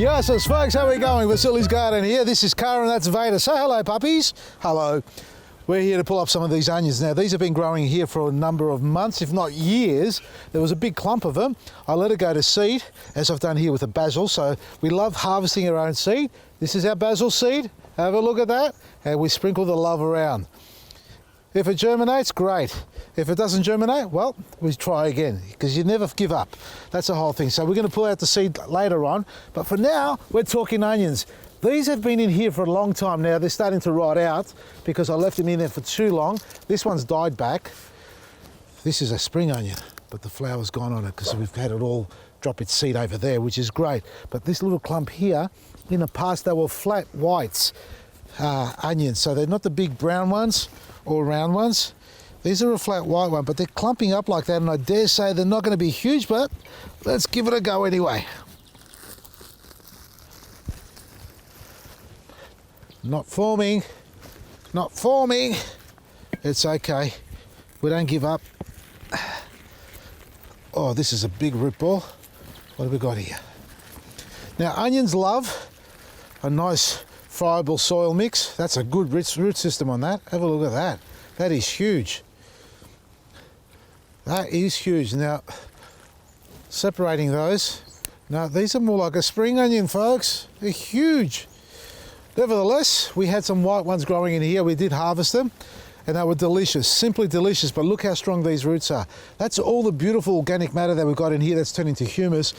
Yes, folks, how are we going? Vasily's Garden here. This is Karen, that's Vader. Say hello, puppies. Hello. We're here to pull up some of these onions. Now, these have been growing here for a number of months, if not years. There was a big clump of them. I let it go to seed, as I've done here with the basil. So we love harvesting our own seed. This is our basil seed. Have a look at that. And we sprinkle the love around. If it germinates, great. If it doesn't germinate, well, we try again, because you never give up. That's the whole thing. So we're going to pull out the seed later on. But for now, we're talking onions. These have been in here for a long time now. They're starting to rot out because I left them in there for too long. This one's died back. This is a spring onion, but the flower's gone on it because we've had it all drop its seed over there, which is great. But this little clump here, in the past, they were flat whites onions. So they're not the big brown ones or round ones. These are a flat white one, but they're clumping up like that, and I dare say they're not going to be huge, but let's give it a go anyway. Not forming, not forming. It's okay. We don't give up. Oh, this is a big root ball. What have we got here? Now, onions love a nice friable soil mix. That's a good root system on that. Have a look at that. That is huge. That is huge. Now, separating those. Now, these are more like a spring onion, folks. They're huge. Nevertheless, we had some white ones growing in here. We did harvest them, and they were delicious, simply delicious. But look how strong these roots are. That's all the beautiful organic matter that we've got in here that's turned into humus,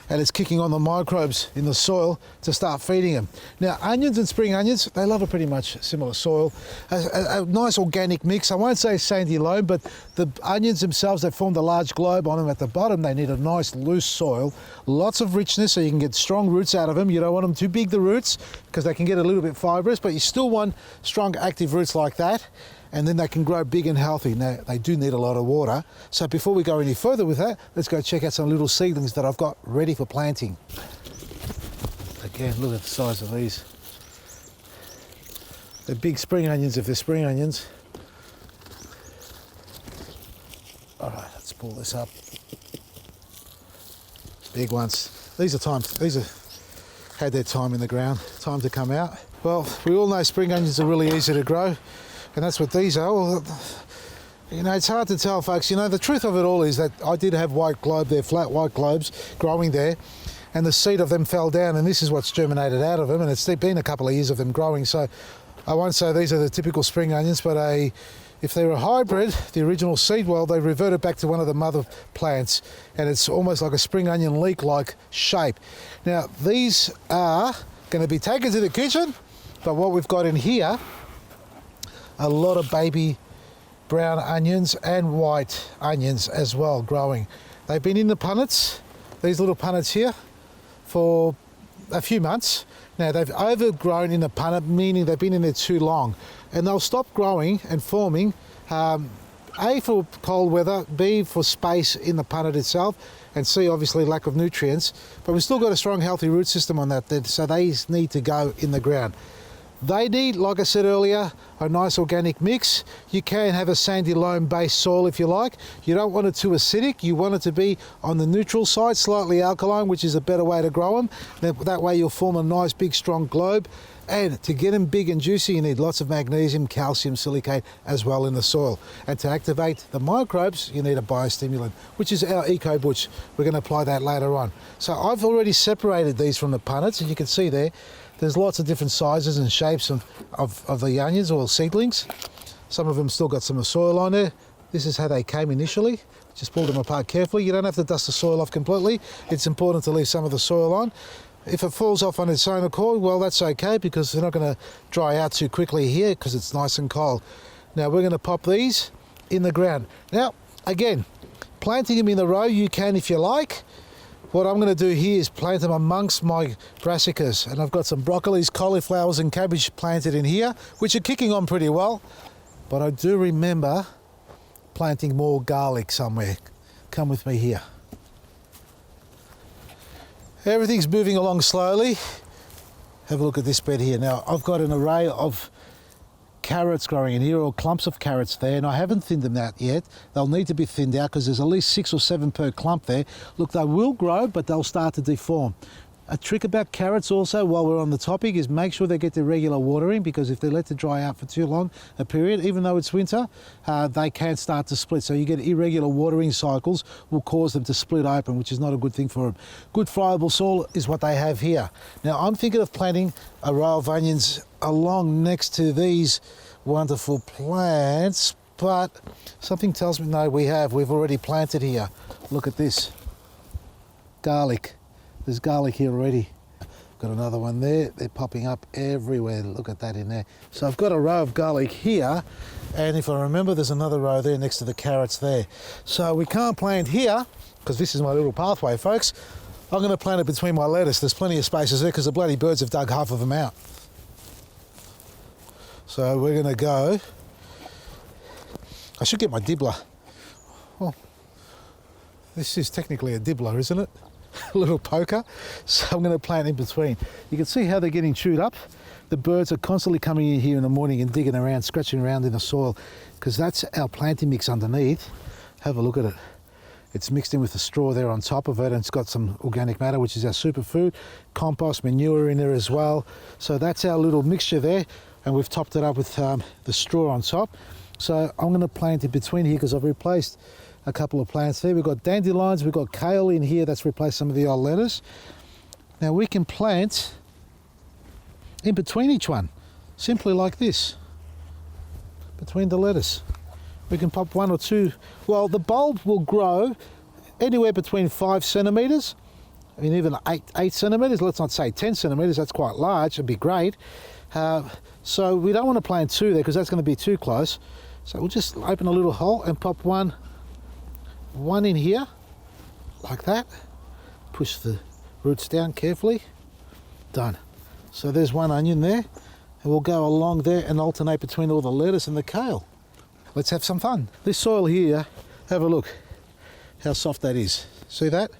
and it's kicking on the microbes in the soil to start feeding them. Now, onions and spring onions, they love a pretty much similar soil. A nice organic mix. I won't say sandy loam, but the onions themselves, they formed a large globe on them at the bottom. They need a nice loose soil, lots of richness so you can get strong roots out of them. You don't want them too big, the roots, because they can get a little bit fibrous, but you still want strong active roots like that. And then they can grow big and healthy. Now, they do need a lot of water. So before we go any further with that, let's go check out some little seedlings that I've got ready for planting. Again, look at the size of these. They're big spring onions if they're spring onions. All right, let's pull this up. Big ones. These are had their time in the ground, time to come out. Well, we all know spring onions are really easy to grow. And that's what these are. Well, you know, it's hard to tell, folks. You know, the truth of it all is that I did have white globe there, flat white globes growing there, and the seed of them fell down, and this is what's germinated out of them, and it's been a couple of years of them growing. So I won't say these are the typical spring onions, but if they're a hybrid, the original seed, well, they reverted back to one of the mother plants, and it's almost like a spring onion leek-like shape. Now, these are going to be taken to the kitchen, but what we've got in here, a lot of baby brown onions and white onions as well growing. They've been in the punnets, these little punnets here, for a few months. Now they've overgrown in the punnet, meaning they've been in there too long. And they'll stop growing and forming, A, for cold weather, B, for space in the punnet itself, and C, obviously lack of nutrients. But we've still got a strong healthy root system on that, so they need to go in the ground. They need, like I said earlier, a nice organic mix. You can have a sandy loam based soil if you like. You don't want it too acidic. You want it to be on the neutral side, slightly alkaline, which is a better way to grow them. That way you'll form a nice big strong globe. And to get them big and juicy, you need lots of magnesium, calcium, silicate as well in the soil. And to activate the microbes, you need a biostimulant, which is our EcoButch. We're going to apply that later on. So I've already separated these from the punnets, and you can see there's lots of different sizes and shapes of the onions or seedlings. Some of them still got some soil on there. This is how they came initially. Just pulled them apart carefully. You don't have to dust the soil off completely. It's important to leave some of the soil on. If it falls off on its own accord, well, that's okay, because they're not going to dry out too quickly here because it's nice and cold. Now we're going to pop these in the ground. Now, again, planting them in the row, you can if you like. What I'm going to do here is plant them amongst my brassicas, and I've got some broccolis, cauliflowers and cabbage planted in here, which are kicking on pretty well. But I do remember planting more garlic somewhere. Come with me here. Everything's moving along slowly. Have a look at this bed here. Now, I've got an array of carrots growing in here, or clumps of carrots there, and I haven't thinned them out yet. They'll need to be thinned out because there's at least 6 or 7 per clump there. Look, they will grow, but they'll start to deform. A trick about carrots also, while we're on the topic, is make sure they get their regular watering, because if they're let to dry out for too long a period, even though it's winter, they can start to split. So you get irregular watering cycles will cause them to split open, which is not a good thing for them. Good friable soil is what they have here. Now I'm thinking of planting a row of onions along next to these wonderful plants, but something tells me no, we've already planted here. Look at this, garlic. There's garlic here already. Got another one there. They're popping up everywhere. Look at that in there. So I've got a row of garlic here, and if I remember, there's another row there next to the carrots there. So we can't plant here, because this is my little pathway, folks. I'm going to plant it between my lettuce. There's plenty of spaces there because the bloody birds have dug half of them out. So we're going to go. I should get my dibbler. Well, this is technically a dibbler, isn't it? A little poker. So I'm going to plant in between. You can see how they're getting chewed up. The birds are constantly coming in here in the morning and digging around, scratching around in the soil, because that's our planting mix underneath. Have a look at it. It's mixed in with the straw there on top of it, and it's got some organic matter, which is our superfood, compost, manure in there as well. So that's our little mixture there, and we've topped it up with the straw on top. So I'm going to plant in between here because I've replaced a couple of plants there. We've got dandelions, we've got kale in here, that's replaced some of the old lettuce. Now we can plant in between each one, simply like this, between the lettuce. We can pop one or two. Well, the bulb will grow anywhere between 5 centimetres, I mean even 8 centimetres, let's not say 10 centimetres, that's quite large, it'd be great. So we don't want to plant 2 there because that's going to be too close. So we'll just open a little hole and pop one in here, like that. Push the roots down carefully. Done. So there's one onion there, and we'll go along there and alternate between all the lettuce and the kale. Let's have some fun. This soil here, have a look how soft that is. See that?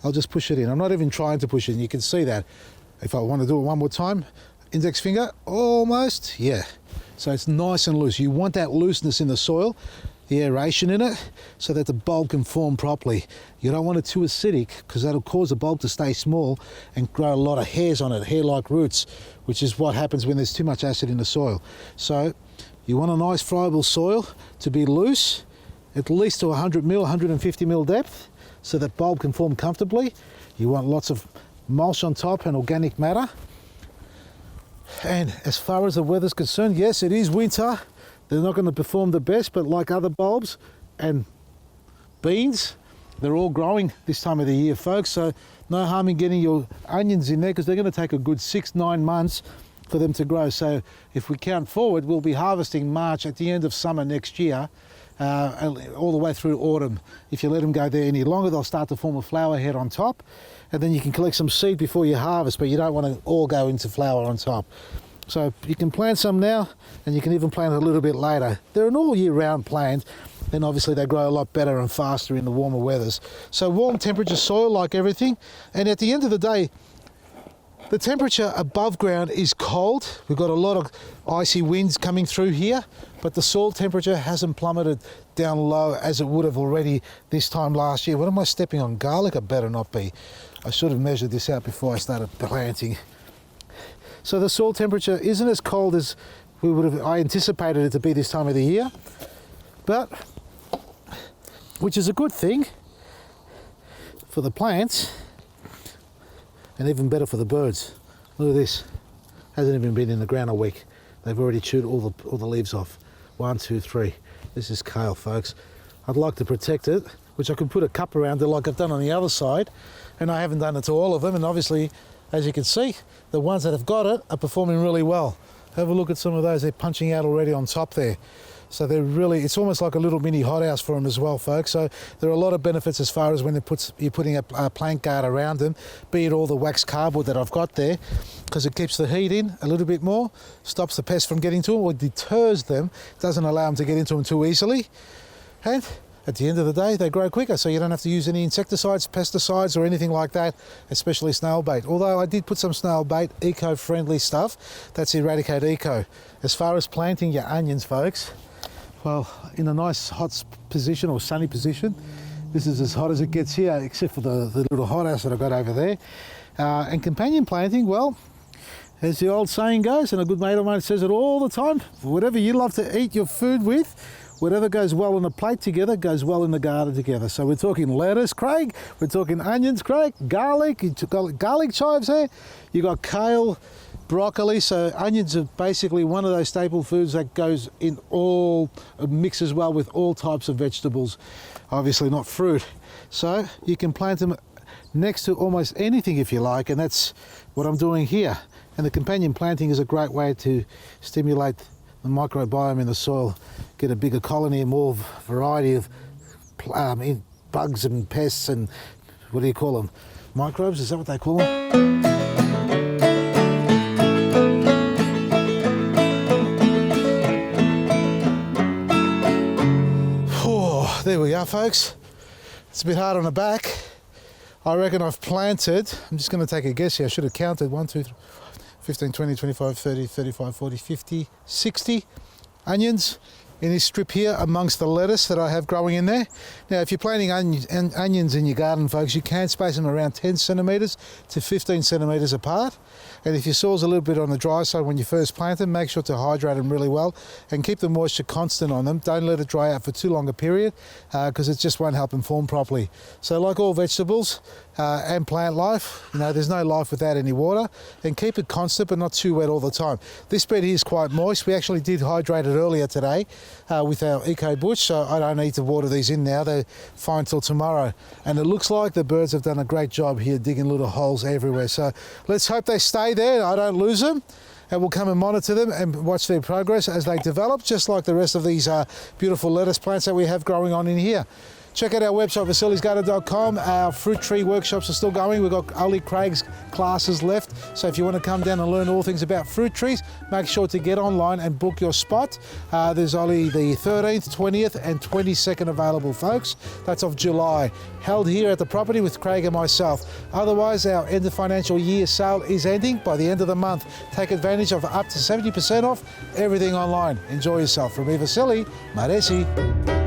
I'll just push it in. I'm not even trying to push it in. You can see that. If I want to do it one more time, index finger, almost, yeah. So it's nice and loose. You want that looseness in the soil, the aeration in it, so that the bulb can form properly. You don't want it too acidic because that'll cause the bulb to stay small and grow a lot of hairs on it, hair-like roots, which is what happens when there's too much acid in the soil. So you want a nice friable soil to be loose, at least to 100 mil, 150 mil depth, so that bulb can form comfortably. You want lots of mulch on top and organic matter. And as far as the weather's concerned, yes, it is winter. They're not going to perform the best, but like other bulbs and beans, they're all growing this time of the year, folks. So no harm in getting your onions in there because they're going to take a good 6-9 months for them to grow. So if we count forward, we'll be harvesting March at the end of summer next year, all the way through autumn. If you let them go there any longer, they'll start to form a flower head on top, and then you can collect some seed before you harvest, but you don't want to all go into flower on top. So you can plant some now, and you can even plant a little bit later. They're an all year round plant, and obviously they grow a lot better and faster in the warmer weathers. So warm temperature soil like everything, and at the end of the day, the temperature above ground is cold. We've got a lot of icy winds coming through here, but the soil temperature hasn't plummeted down low as it would have already this time last year. What am I stepping on? Garlic? I better not be. I should have measured this out before I started planting. So the soil temperature isn't as cold as I anticipated it to be this time of the year, but which is a good thing for the plants and even better for the birds. Look at this. Hasn't even been in the ground a week. They've already chewed all the leaves off. 1, 2, 3. This is kale, folks. I'd like to protect it, which I could put a cup around it like I've done on the other side, and I haven't done it to all of them, and obviously, as you can see, the ones that have got it are performing really well. Have a look at some of those. They're punching out already on top there. So they're really, it's almost like a little mini hothouse for them as well, folks. So there are a lot of benefits as far as when you're putting a plank guard around them, be it all the wax cardboard that I've got there, because it keeps the heat in a little bit more, stops the pests from getting to them, or deters them, doesn't allow them to get into them too easily. And at the end of the day, they grow quicker, so you don't have to use any insecticides, pesticides, or anything like that, especially snail bait. Although I did put some snail bait, eco-friendly stuff, that's Eradicate Eco. As far as planting your onions, folks, well, in a nice hot position or sunny position, this is as hot as it gets here, except for the little hothouse that I've got over there. And companion planting, well, as the old saying goes, and a good mate of mine says it all the time, whatever you love to eat your food with, whatever goes well on a plate together goes well in the garden together. So we're talking lettuce, Craig, we're talking onions, Craig, garlic, you got garlic chives there, you got kale, broccoli. So onions are basically one of those staple foods that goes in all, mixes well with all types of vegetables, obviously not fruit. So you can plant them next to almost anything if you like, and that's what I'm doing here. And the companion planting is a great way to stimulate the microbiome in the soil, get a bigger colony and more variety of bugs and pests and what do you call them? Microbes, is that what they call them? Oh, there we are, folks. It's a bit hard on the back. I reckon I've planted, I'm just going to take a guess here, I should have counted 1, 2, 3, 15, 20, 25, 30, 35, 40, 50, 60 onions in this strip here amongst the lettuce that I have growing in there. Now, if you're planting onions in your garden, folks, you can space them around 10 centimetres to 15 centimetres apart. And if your soil's a little bit on the dry side when you first plant them, make sure to hydrate them really well and keep the moisture constant on them. Don't let it dry out for too long a period because it just won't help them form properly. So like all vegetables and plant life, you know, there's no life without any water, and keep it constant but not too wet all the time. This bed here is quite moist. We actually did hydrate it earlier today with our Eco Bush, so I don't need to water these in now. They're fine till tomorrow. And it looks like the birds have done a great job here digging little holes everywhere. So let's hope they stay there, I don't lose them, and we'll come and monitor them and watch their progress as they develop, just like the rest of these beautiful lettuce plants that we have growing on in here. Check out our website, vasilisgarden.com. Our fruit tree workshops are still going. We've got only Craig's classes left. So if you want to come down and learn all things about fruit trees, make sure to get online and book your spot. There's only the 13th, 20th and 22nd available, folks. That's of July. Held here at the property with Craig and myself. Otherwise, our end of financial year sale is ending by the end of the month. Take advantage of up to 70% off everything online. Enjoy yourself. From me, Vasili, Maresi.